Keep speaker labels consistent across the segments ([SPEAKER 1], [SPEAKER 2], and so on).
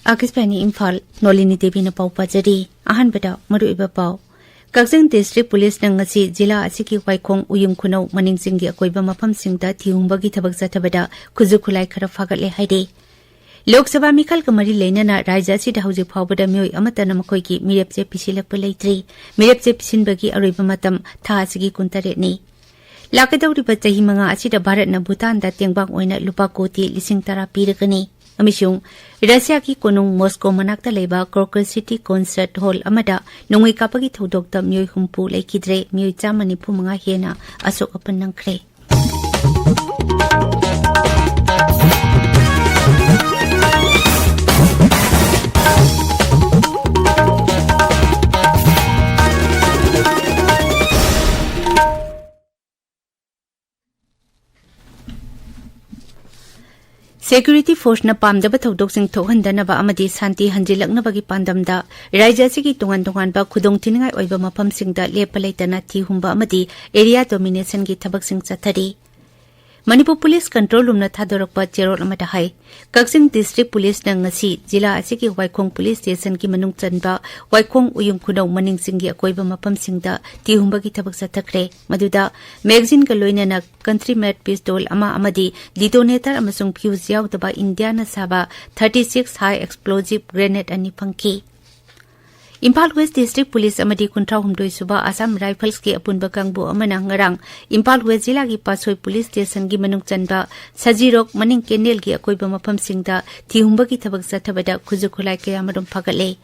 [SPEAKER 1] Akispani Imphal Nolini Devi na pau pajari ahan beda maru iba pau Kakjang District Police nang ngasi jila asiki waikong uyum kunau maning singgi akoiba mafam singda thihungbagi thabak jatabada khuju khulai khara fagatle haide Lok Sabha Mikhal Kamari Lenana Raja Sida Hauji Phawbada Mioi Amatana Makoigi Mirepje Pisilakpa Leitri Mirepje Pisinbagi Aroiba Matam Tha Asigi Kuntare ni Lakadauriba Chahi Manga Asida Bharatna Bhutan da Tengbang Oina Lupa Koti Lising Tara Piragani Amishung Russia ki Konung Moscow Manakta Leba Crocker City Concert Hall Amada Nongoi Kapagi Thodokta Mioi Humpu Laikidre Mioi Chamani Pumanga Hena Asok Apan Nangkre Security Force na pamdaba thodok sing thohandanaba amadi santi hanjilaknabagi pandamda raija sigi tongan ba khudong tiningai oiba mafam singda lepalaitana thihumba amadi area domination gi thabak sing chathari Manipur Police Control Room na thadorokpa cherol amata hai Kakjang District Police na ngasi jila asiki Waikong Police Station ki manung chanba Waikong uyum khunau maning singgi akoiba mafam singda thihumba gi thabak chathakre maduda magazine ka loina na country made pistol ama amadi detonator amasung fuse yaudaba India na saba 36 high explosive grenade ani phangki Imphal West District Police amadi kuntra humdoi suba Assam Rifles ki apunba kangbu amana ngarang Imphal West jila gi Pasoi Police Station gi manung chanba Sajirok maning kenel gi akoiba mafam singda thihumba gi thabak chathabada khuju khulai kaya marum phagale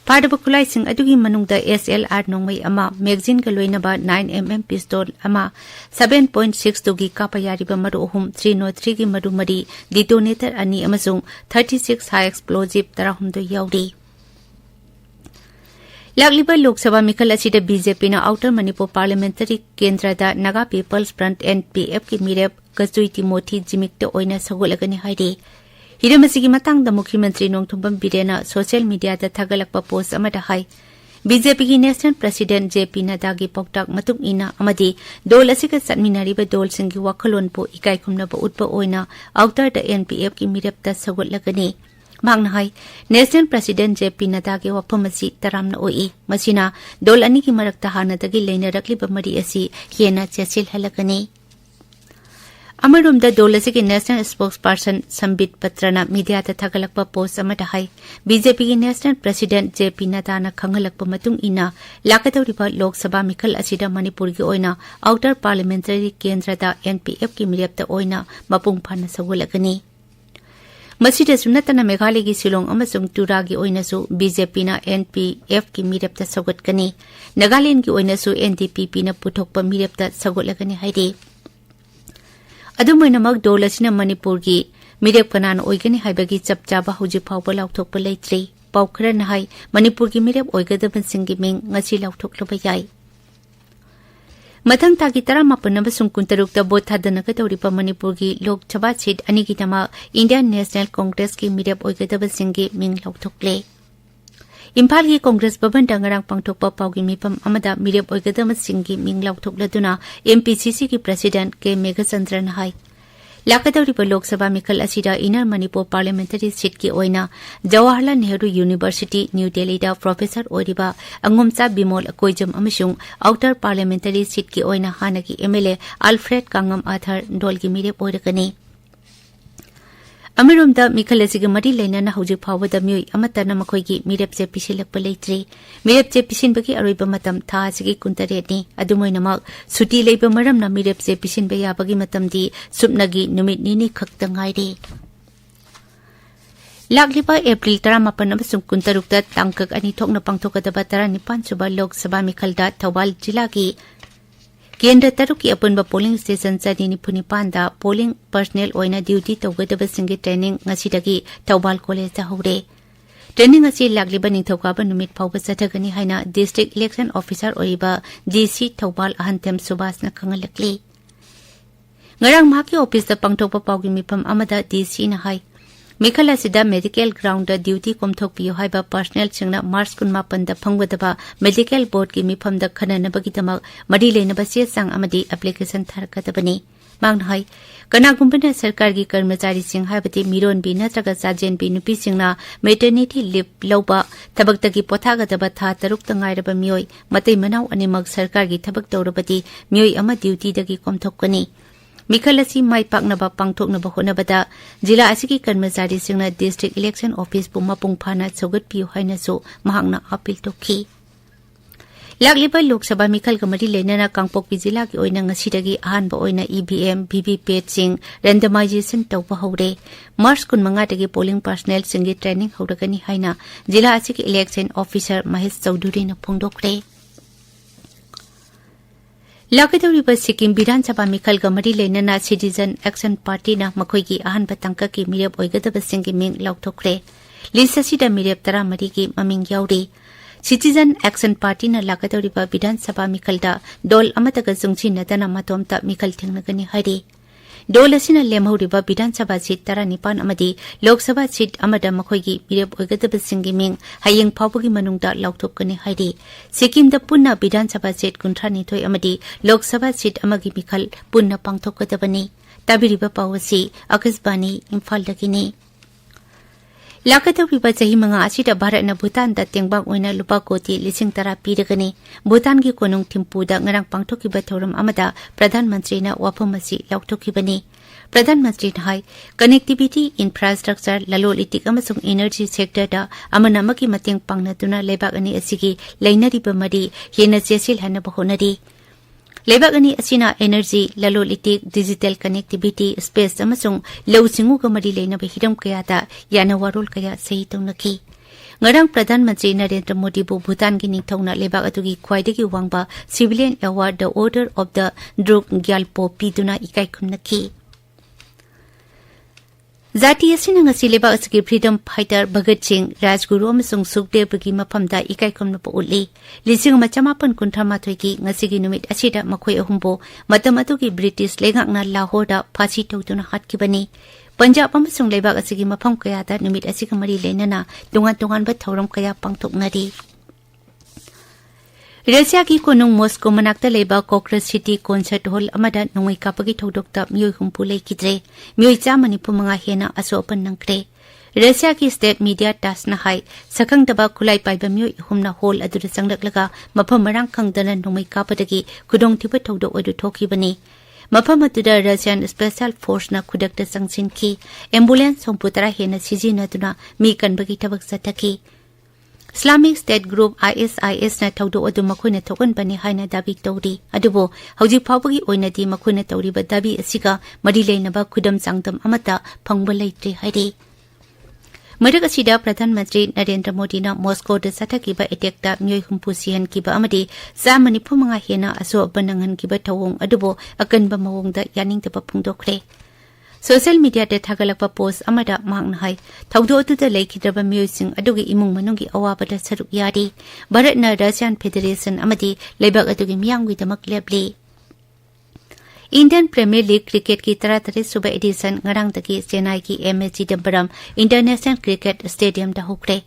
[SPEAKER 1] Padaba khulai sing adugi manungda SLR nongmai ama magazine ka loinaba 9mm pistol ama 7.62 gi kapayariba maru hum 303 gi maru mari detonator ani amasung 36 high explosive tarahumdo yaudi Lagliba Lok Sabha Mikhal asida BJP na Outer Manipur Parliamentary Kendra da Naga People's Front NPF ki mirep Kasui Timothy Jimikta oina sagolagani haide Hiramasigi matang da Mukhyamantri Nongthumbam Birena social media da thagalakpa post amada hai BJP ki National President JP Nadda gi Poktak matung ina amadi dol asika satminariba dol singi wakhalon po ikai khumnaba utpa oina Outer da NPF ki mirep ta sagolagani Magna hai National President JP Nadda ge wapamasi taramna oi masina dol ani ki marakta hanadagi leina rakli bamari asi hiena chesil halakani Amarum da dol asiki National Spokesperson Sambit Patrana media ta thagalakpa post amata hai BJP ki National President JP Nadda na khangalakpa matung ina lakadawriba Lok Sabha Mikhal asida Manipur gi oina Outer Parliamentary Kendra da NPF ki mirep ta oina mapung phana sagolagani Masida sunatana Meghalaya gi Shillong amasung Tura gi oinasu BJP na NPF ki mirepta sagotkani Nagaland gi oinasu NDPP na puthokpa mirepta sagotlagani haide Adumoinamak dolasina Manipur gi mirep kanan oigani haibagi chapchaba huji phawba lauthokpa leitri pawkhara na hai Manipur gi mirep oigadaban singi ming ngasi lauthoklaba yai Mathang tagi tara mapanaba sungkuntaruk da bot thadanaga tawripa Manipur gi Lok Sabha seat ani gi tama Indian National Congress ki mirep oigadaba singi ming lauthokle Imphal gi Congress Bhavan dangarang pangthokpa pawgi mipam amada mirep oigadaba singi ming lauthokladuna MPCC ki President K Meghachandran hai Lakadawriba Lok Sabha Mikhal asida Inner Manipur Parliamentary seat ki oina Jawaharlal Nehru University New Delhi da Professor oiriba Angomcha Bimol Koijam amashung Outer Parliamentary seat ki oina hanagi MLA Alfred Kangam Athar Ndol gi mirep oiragani Amirumda Mikhal asigi mari leinana hauji phawada mioi amatana makhoi gi mirep je pisilakpa leitri mirep je pisinbagi aroiba matam tha asigi kuntare ni adumoinamak suti leiba maramna mirep je pisinba yabagi matamdi supnagi numit nini khakta ngaire Lagliba April 18 amasung kuntarukta tangkak ani thokna pangthokadaba 19 suba Lok Sabha Mikhal da Thawbal jila gi Kendra taruki apunba polling station chadini punipanda polling personnel oina duty tawgadaba singi training ngasidagi Thawbal College da hore training asi lagliba ningthokaba numit phawba chathagani haina district election officer oiba DC Thawbal ahantem Subhas na khangalakli ngarang maki office da pangthokpa pawgi mipam amada DC na hai Mikhal asida medical ground da duty komthokpiyo haiba personnel singna March 18 da phangwadaba medical board ki mifam da khananabagi tamak mari leinaba se sang amadi application tharkadabani मांगना है कनागुम्बना सरकार की कर्मचारी Singh हाबती मिरोनबी नत्रगा चाजेनबी नुपीसिंगना maternity leave लौबा थबक्तगी पोथागदबा था तरुक तंगाइरबा मियोय मतै मनाव अनिमग सरकार की थबक तौरबदी मियोय अमा ड्यूटीदगी कोमथोकनी मिखल असी माई पाकनबा पांगथोकनबा होनबदा जिला असिगी कर्मचारी सिंगना डिस्ट्रिक्ट इलेक्शन ऑफिस पु मपुंग फाना सौगतपियु हाइनसु महांगना अपील तोखी लाकलिबा लोकसभा मिखल गमरी लेनना कांगपोकपी जिला की ओइना ngasiदगी अहानबा ओइना ईवीएम वीवीपैट सिंग रैंडमाइजेशन तौबा हौरे मार्च 15 दगी पोलिंग पर्सनल सिंगी ट्रेनिंग हौरगनी हाइना जिला असिगी इलेक्शन ऑफिसर महेश चौधरी न फोंदोखरे लाकदौरिबा सिक्किम विधानसभा मिखल गमरी लेनना सिटीजन एक्शन पार्टी न मखोइगी अहानबा तंका की मिरेप ओइगदबा सिंगी मिंग लौथोखरे लिस्ट असिदा मिरेप 13 की ममिंग याउरी सिटीजन एक्शन पार्टी न लाकदौरिबा विधानसभा मिखलदा डोल अमतगा जुंगसिनदना मतोमता मिखल थिंगनगनी हाइरे डोल असिना लेमहौरिबा विधानसभा सीट 19 अमदी लोकसभा सीट अमदा मखोइगी मिरेप ओइगदबा सिंगी मिंग हयेंग फावबगी मनुंगदा लौथोकनी हाइरे सिक्किमदा पुन्ना विधानसभा सीट 39 अमदी लोकसभा सीट अमगी मिखल पुन्ना पांगथोकदबनी ताबिरिबा पावसी आकाशवाणी इम्फालदगिनी लाकदौरिबा चही मंगा असिदा भारतना भूटानदा तेंगबांग ओइना लुपा कोटी 10,000 पीरगनी भूटान की कोनुंग थिम्पूदा ngarang पांगथोकिबा थौरम अमदा प्रधानमंत्रीना वाफम असि लौथोकिबनी प्रधानमंत्री हाई कनेक्टिविटी इंफ्रास्ट्रक्चर ललोल इतिक अमसुंग एनर्जी सेक्टरदा अमनमकी मतेंग पांगनतुना लेबाक अनि असिगी लैनरिबा मरी हेना चेसिल हनबा होनरी लेबाक अनि असिना एनर्जी ललोल इतिक डिजिटल कनेक्टिविटी स्पेस अमसुंग लौसिंगु गमरी लेनबा हिरम कयादा याना वारोल कया सही तौनकी ngarang प्रधानमंत्री नरेंद्र मोदी बु भूटान की निथौना लेबाक अतुगी ख्वाइदगी वांगबा civilian award the order of the Druk Gyalpo पीदुना इकाई खुमनकी जाति असिना ngasi लेबाक असगी फ्रीडम फाइटर भगत सिंह राजगुरु अमसुंग सुखदेव की मफमदा इकाई खुमनपो उल्ली 1953 की ngasi नुमित असिदा मखोय अहुमबो मतम अतुगी ब्रिटिश लेगांगना लाहौरदा फांसी तौदुना हाटकिबनी पंजाब अमसुंग लेबाक असगी मफम कयादा नुमित असिगा मरी लेनना तोंगान थौरम कया पांगथोकनरी रशिया की कोनुंग मॉस्को मनाक्ता लेबा कोक्रेस सिटी कॉन्सर्ट हॉल अमदा नोंगै कापगी थौदोक्ता मियोय हुंपु लेकिद्रे मियोय 95 हेना असोपन नंगरे रशिया की स्टेट मीडिया टास्ना हाई सकंगदबा खुलाई पाइबा मियोय हुमना हॉल अदुदा संगलकलगा मफम मरांग खंगदना नोंगै कापदगी खुदोंथिबा थौदोक अदु थोखिबनी मफम अदुदा रशियन स्पेशल फोर्स ना खुदक्ता संगसिनकी एम्बुलेंस सोंपुतरा हेना सिजिनदुना मी कनबगी थबक सतकी इस्लामिक स्टेट ग्रुप ISIS ना थौदो अदु मखोइना थोगनबनी हाइना दाबी तौरी अदुबो हौजि फावबगी ओइनादि मखोइना तौरिबा दाबी असिगा मरि लेनबा खुदम चांगदम अमता फंगबा लैत्रे हाइरे मरक असिदा प्रधानमंत्री नरेंद्र मोदी ना मॉस्को द सथकिबा एटेक्टा मियोय हुंपु सिहन किबा अमदि 95 हेना असो बनंगन किबा थौंग अदुबो अकनबा मवोंगदा यानिंगदबा फुंगदोखरे सोशल मीडिया ते थागलपा पोस्ट अमदा मांगना हाई थौदो अदुदा लेखिद्रबा मियोयसिंग अदुगी इमुंग मनुंगी अवाबदा सरुक यारी भारतना रशियन फेडरेशन अमदि लेबाक अदुगी मियांगविदमक लेबली इंडियन प्रीमियर लीग क्रिकेट की 33 सुबह एडिशन ngarangdagi चेन्नई की MS Chidambaram international cricket stadium दा होख्रे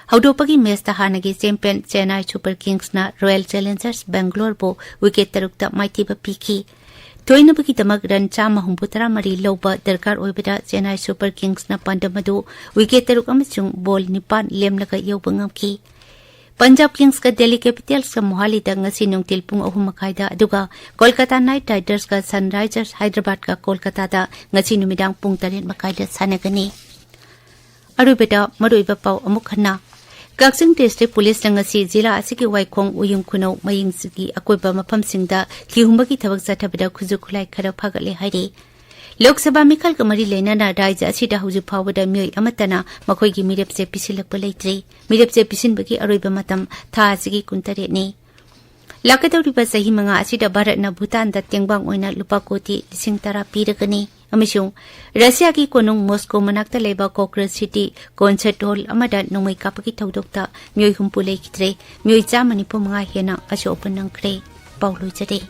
[SPEAKER 1] हौदोपगी मैच दा हानगी चैंपियन चेन्नई सुपर किंग्स ना रॉयल चैलेंजर्स बेंगलोर बो विकेट तरुकता माइतीबा पीखी तोइनबगी दमक रन 483 लौबा दरकार ओइबदा चेन्नई सुपर किंग्स ना पंडमदु विकेट तरुक अमसुंग बॉल 9 लेमलगा यौबंगमकी पंजाब किंग्स का दिल्ली कैपिटल्स का Mohali ngasi nungtil pung 3 da aduga Kolkata night Riders का सनराइजर्स हैदराबाद का कोलकाता दा ngasi numidang pung 3 da sanagani अरुबेदा मरुइबा पाव अमुक खन्ना काक्सिंग डिस्ट्रिक्ट पुलिस ngasi जिला असigi वाइखोंग उयुंग खुनौ मयिंगसगी अकोइबा मफमसिंगदा थिहुंबगी थबक जाथबदा खुजु खुलाई खरा फागले हाइरे लोकसभा मिखल कमरी लेना राज्य असिदा हुजु फावदा मियोय अमतना मखोइगी मिरेपसे पिसिलकप लेत्रे मिरेपसे पिसिनबगी अरोइबा मतम था असigi 19 ने लाकदौरिबा सही मंगा असिदा भारतना भूटान दा तेंगबांग ओइना लुपा कोटी 10,000 पीरगनी अमसुंग रशिया की कोनुंग मॉस्को मनाक्ता लेबा कोक्रेस सिटी कॉन्सर्ट हॉल अमदा नोंगै कापगी थौदोक्ता मियोय हुंपु लेकिद्रे मियोय 95 हेना असोपन नंगरे पाउलुजरे